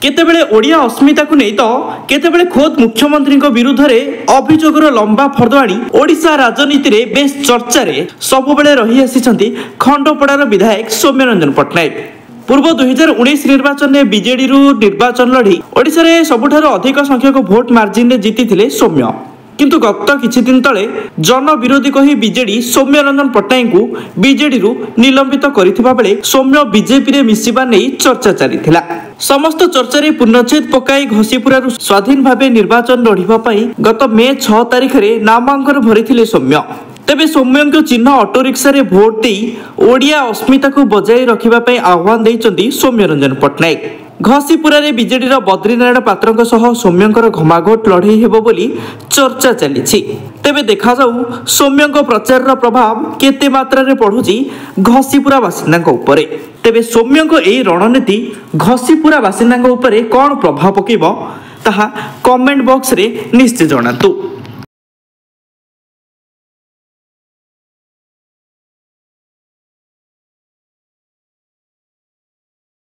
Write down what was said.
केतेबेले ओडिया अस्मिता को नहीं तो केतेबेले खोद मुख्यमंत्री विरुद्ध में अभियोगर लंबा फर्द आनी ओडिशा राजनीति रे बेस चर्चा रे सबुबेले रही आसी खंडपड़ार विधायक सौम्य रंजन पट्टनायक। पूर्व 2019 निर्वाचन में बीजेडी निर्वाचन लड़ी ओडिशा रे सबुठारु अधिक संख्यक भोट मार्जिन रे जीति सौम्य, किंतु गत किछि दिन तले जन विरोधी कही बीजेडी सौम्य रंजन पट्टनायक को बीजेडी निलंबित करिथिबा बेले सौम्य बीजेपी रे मिसिबा नै चर्चा चलीथिला। समस्त चर्चा रे पूर्णछेद पकाई घसीपुरारु स्वाधीन भावे निर्वाचन लड़िबा पई गत मे 6 तारिख रे नामांकन भरिथिले सौम्य। तेबे सौम्य चिन्ह ऑटो रिक्शा रे भोट दे ओडिया अस्मिता को बजाय रखिबा पई आह्वान दैचंती सौम्य रंजन पट्टनायक। घसीपुरा रे बीजेडी बद्रीनारायण पात्र सौम्यंकर घमाघोट लड़ई हेबो बोली चर्चा चली। तेबे देखा जाऊ सौम्य प्रचार प्रभाव केते मात्रा रे पड़ुची घसीपुरा बासिंदा उपरे। तेबे सौम्य एही रणनीति घसीपुरा बासिंदा उपरे कौन प्रभाव पकेबो ताहा कमेंट बॉक्स रे निश्चय जणातु।